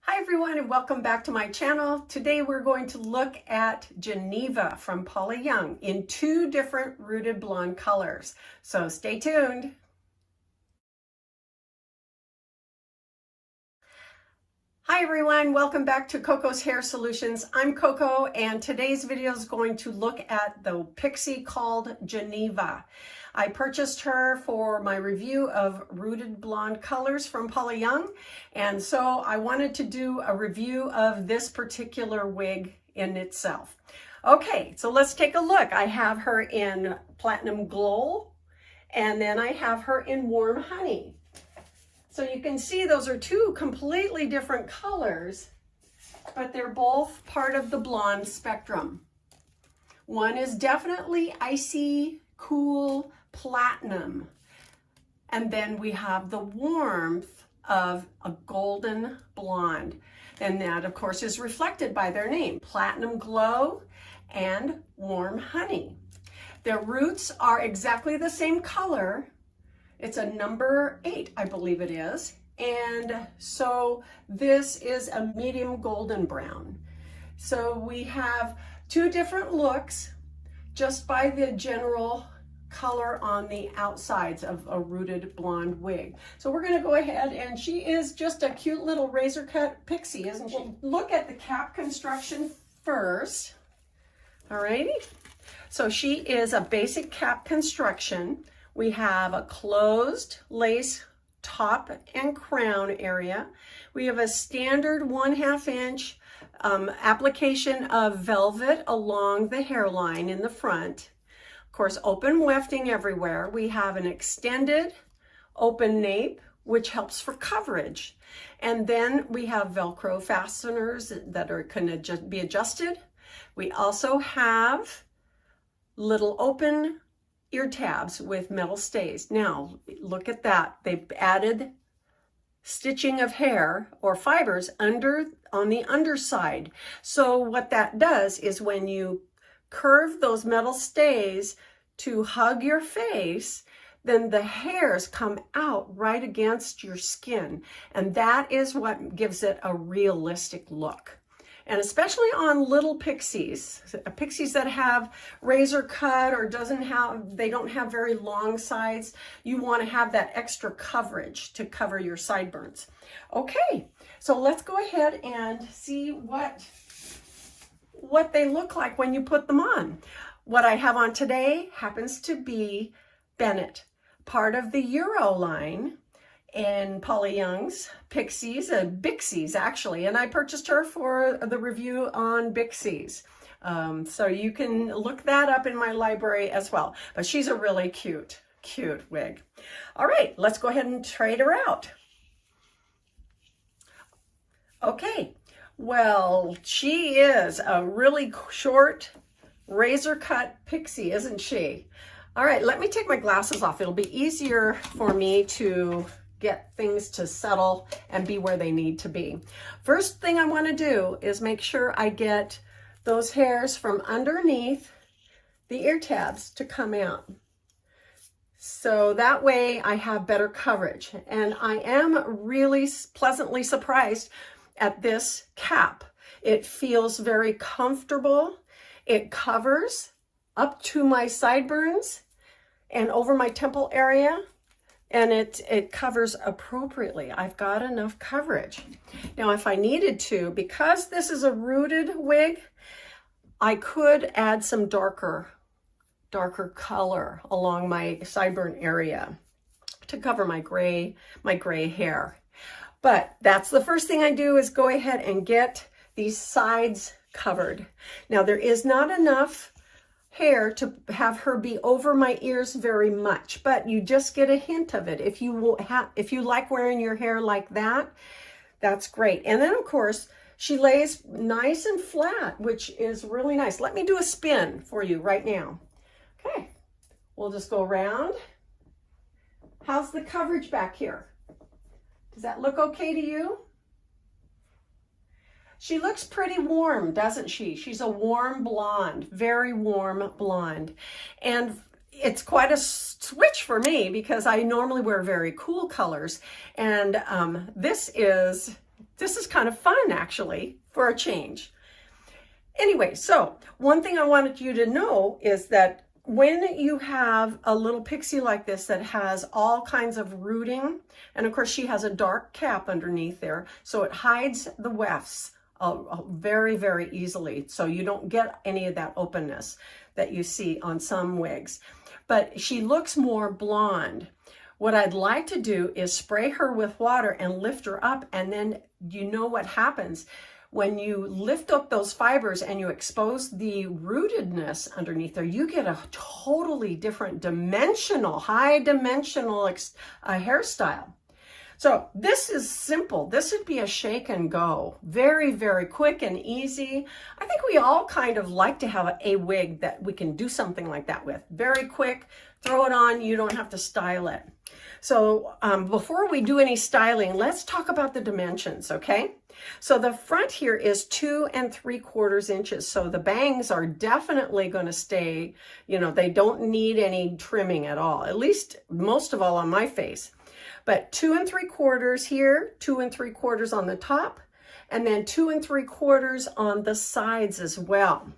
Hi everyone and welcome back to my channel. Today we're going to look at Geneva from Paula Young in two different rooted blonde colors. So stay tuned. Hi everyone, welcome back to Coco's Hair Solutions. I'm Coco and today's video is going to look at the pixie called Geneva. I purchased her for my review of rooted blonde colors from Paula Young, and so I wanted to do a review of this particular wig in itself. Okay, so let's take a look. I have her in Platinum Glow and then I have her in Warm Honey. So you can see those are two completely different colors, but they're both part of the blonde spectrum. One is definitely icy, cool, platinum. And then we have the warmth of a golden blonde. And that, of course, is reflected by their name, Platinum Glow and Warm Honey. Their roots are exactly the same color. It's a number 8, I believe it is. And so this is a medium golden brown. So we have two different looks just by the general color on the outsides of a rooted blonde wig. So we're going to go ahead, and she is just a cute little razor cut pixie, isn't she? We'll look at the cap construction first. Alrighty. So she is a basic cap construction. We have a closed lace top and crown area. We have a standard 1/2 inch application of velvet along the hairline in the front. Of course, open wefting everywhere. We have an extended open nape, which helps for coverage. And then we have Velcro fasteners that can be adjusted. We also have little open ear tabs with metal stays. Now, look at that. They've added stitching of hair or fibers on the underside. So what that does is when you curve those metal stays to hug your face, then the hairs come out right against your skin. And that is what gives it a realistic look. And especially on little pixies that have razor cut or they don't have very long sides, you want to have that extra coverage to cover your sideburns. Okay, so let's go ahead and see what they look like when you put them on. What I have on today happens to be Bennett, part of the Euro line in Paula Young's Pixies, Bixies actually, and I purchased her for the review on Bixies. So you can look that up in my library as well. But she's a really cute wig. All right, let's go ahead and trade her out. Okay, well, she is a really short razor cut pixie, isn't she? All right, let me take my glasses off. It'll be easier for me to get things to settle and be where they need to be. First thing I want to do is make sure I get those hairs from underneath the ear tabs to come out. So that way I have better coverage. And I am really pleasantly surprised at this cap. It feels very comfortable. It covers up to my sideburns and over my temple area. And it covers appropriately. I've got enough coverage. Now, if I needed to, because this is a rooted wig, I could add some darker color along my sideburn area to cover my gray hair. But that's the first thing I do, is go ahead and get these sides covered. Now, there is not enough hair to have her be over my ears very much, but you just get a hint of it. If you like wearing your hair like that, that's great. And then of course she lays nice and flat, which is really nice. Let me do a spin for you right now. Okay, we'll just go around. How's the coverage back here? Does that look okay to you? She looks pretty warm, doesn't she? She's a warm blonde, very warm blonde. And it's quite a switch for me because I normally wear very cool colors. And this is this is kind of fun actually for a change. Anyway, so one thing I wanted you to know is that when you have a little pixie like this that has all kinds of rooting, and of course she has a dark cap underneath there, so it hides the wefts very, very easily. So you don't get any of that openness that you see on some wigs. But she looks more blonde. What I'd like to do is spray her with water and lift her up, and then you know what happens. When you lift up those fibers and you expose the rootedness underneath there, you get a totally different dimensional, high dimensional hairstyle. So this is simple. This would be a shake and go. Very, very quick and easy. I think we all kind of like to have a wig that we can do something like that with. Very quick, throw it on, you don't have to style it. So before we do any styling, let's talk about the dimensions, okay? So the front here is 2 3/4 inches. So the bangs are definitely going to stay, you know, they don't need any trimming at all, at least most of all on my face. But 2 3/4 here, 2 3/4 on the top, and then 2 3/4 on the sides as well.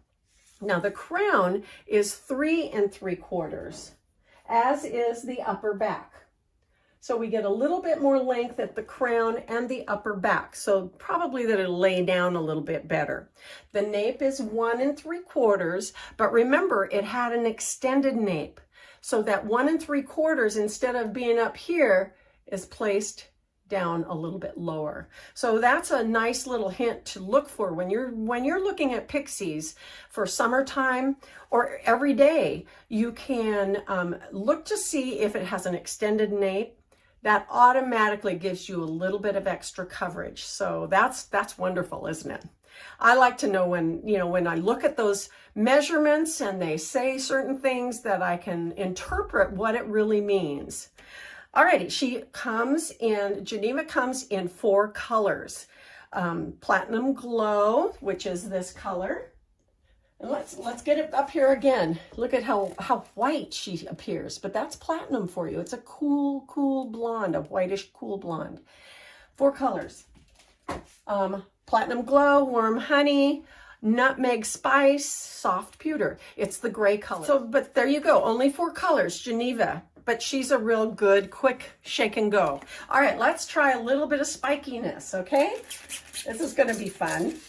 Now the crown is 3 3/4, as is the upper back. So we get a little bit more length at the crown and the upper back. So probably that it'll lay down a little bit better. The nape is 1 3/4, but remember it had an extended nape. So that 1 3/4, instead of being up here, is placed down a little bit lower. So that's a nice little hint to look for when you're looking at pixies for summertime or every day. You can look to see if it has an extended nape. That automatically gives you a little bit of extra coverage. So that's wonderful, isn't it? I like to know when I look at those measurements and they say certain things that I can interpret what it really means. Alrighty, Geneva comes in 4 colors. Platinum Glow, which is this color. And let's get it up here again. Look at how white she appears, but that's platinum for you. It's a cool blonde, a whitish cool blonde. 4 colors. Platinum Glow, Warm Honey, Nutmeg Spice, Soft Pewter. It's the gray color. So, but there you go, only 4 colors, Geneva. But she's a real good, quick shake and go. All right, let's try a little bit of spikiness, okay? This is gonna be fun.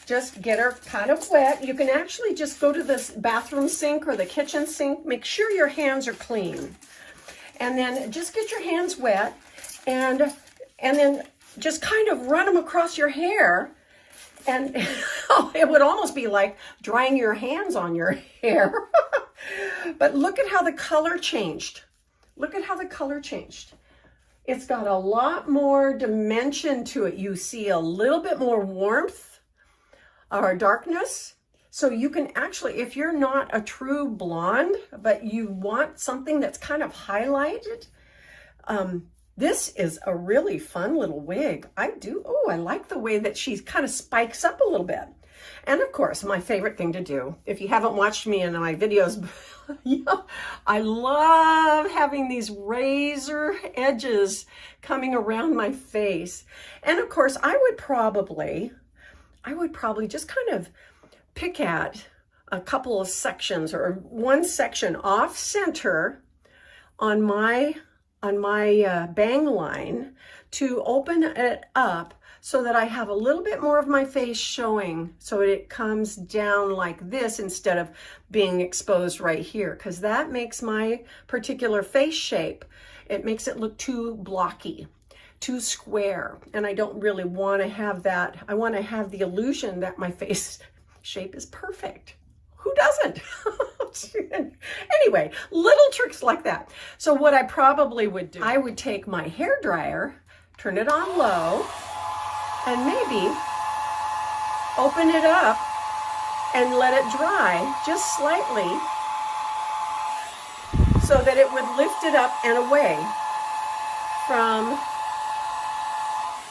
Just get her kind of wet. You can actually just go to the bathroom sink or the kitchen sink. Make sure your hands are clean. And then just get your hands wet and then just kind of run them across your hair. And it would almost be like drying your hands on your hair. But look at how the color changed. Look at how the color changed. It's got a lot more dimension to it. You see a little bit more warmth or darkness. So you can actually, if you're not a true blonde, but you want something that's kind of highlighted, this is a really fun little wig. I like the way that she kind of spikes up a little bit. And of course, my favorite thing to do, if you haven't watched me in my videos, I love having these razor edges coming around my face. And of course, I would probably just kind of pick at a couple of sections or one section off center on my bang line to open it up so that I have a little bit more of my face showing, so it comes down like this instead of being exposed right here, because that makes my particular face shape, it makes it look too blocky, too square, and I don't really want to have that. I want to have the illusion that my face shape is perfect. Who doesn't? Anyway, little tricks like that. So what I probably would do, I would take my hair dryer, turn it on low, and maybe open it up and let it dry just slightly so that it would lift it up and away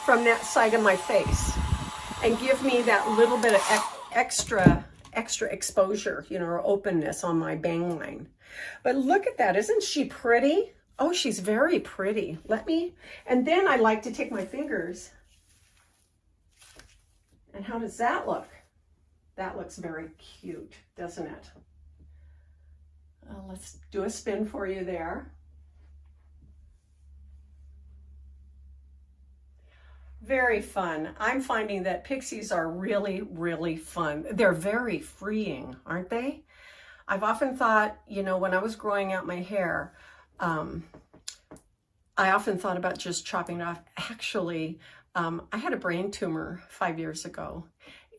from that side of my face and give me that little bit of extra exposure, or openness on my bang line. But look at that. Isn't she pretty? Oh, she's very pretty. And then I like to take my fingers how does that look? That looks very cute, doesn't it? Let's do a spin for you there. Very fun. I'm finding that pixies are really, really fun. They're very freeing, aren't they? I've often thought, you know, when I was growing out my hair, I often thought about just chopping it off. Actually, I had a brain tumor 5 years ago.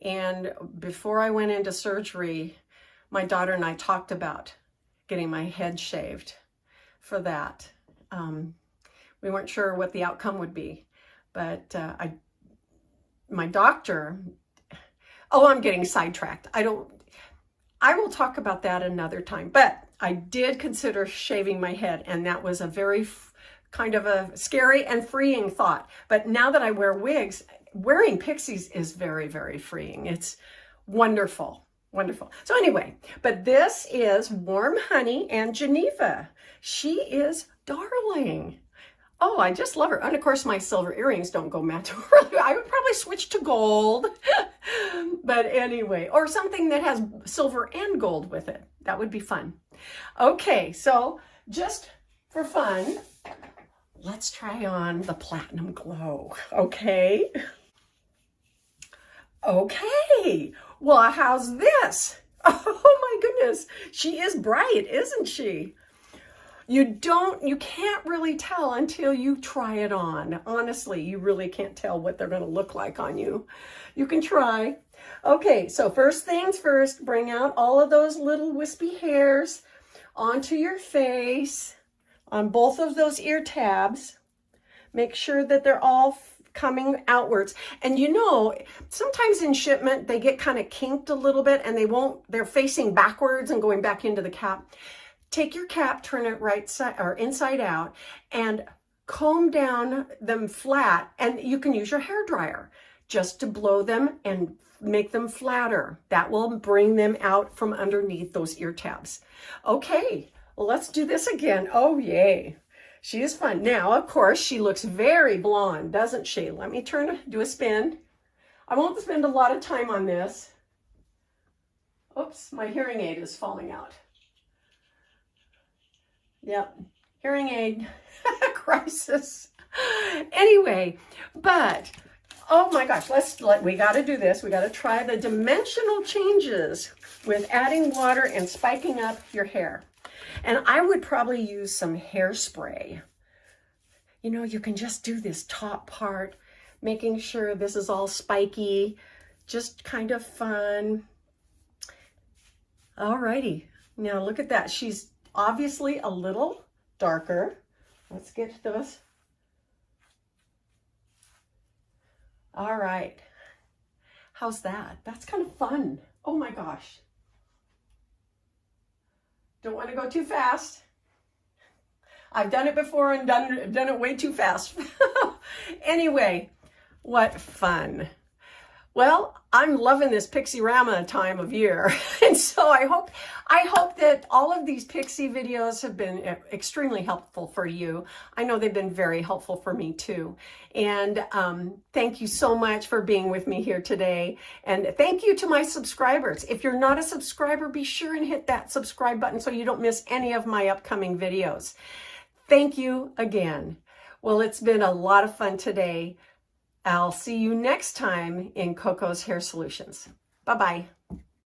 And before I went into surgery, my daughter and I talked about getting my head shaved for that. We weren't sure what the outcome would be, but my doctor, oh, I'm getting sidetracked. I will talk about that another time, but I did consider shaving my head, and that was a very kind of a scary and freeing thought. But now that I wear wigs, wearing pixies is very, very freeing. It's wonderful, wonderful. So anyway, but this is Warm Honey and Geneva. She is darling. Oh, I just love her. And of course, my silver earrings don't go match her. I would probably switch to gold. But anyway, or something that has silver and gold with it. That would be fun. Okay, so just for fun, let's try on the Platinum Glow, okay? Okay, well, how's this? Oh my goodness, she is bright, isn't she? You can't really tell until you try it on. Honestly, you really can't tell what they're gonna look like on you. You can try. Okay, so first things first, bring out all of those little wispy hairs onto your face, on both of those ear tabs. Make sure that they're all coming outwards. And you know, sometimes in shipment, they get kind of kinked a little bit and they're facing backwards and going back into the cap. Take your cap, turn it right side or inside out, and comb down them flat. And you can use your hair dryer just to blow them and make them flatter. That will bring them out from underneath those ear tabs. Okay, well, let's do this again. Oh, yay. She is fun. Now, of course, she looks very blonde, doesn't she? Let me do a spin. I won't spend a lot of time on this. Oops, my hearing aid is falling out. Yep, hearing aid crisis. Anyway, but oh my gosh, we got to do this. We got to try the dimensional changes with adding water and spiking up your hair. And I would probably use some hairspray. You know, you can just do this top part, making sure this is all spiky, just kind of fun. Alrighty, now look at that. She's obviously a little darker. Let's get those. All right. How's that? That's kind of fun. Oh my gosh. Don't want to go too fast. I've done it before and done it way too fast. Anyway, what fun. Well, I'm loving this Pixie-rama time of year. And so I hope that all of these Pixie videos have been extremely helpful for you. I know they've been very helpful for me too. And thank you so much for being with me here today. And thank you to my subscribers. If you're not a subscriber, be sure and hit that subscribe button so you don't miss any of my upcoming videos. Thank you again. Well, it's been a lot of fun today. I'll see you next time in Coco's Hair Solutions. Bye-bye.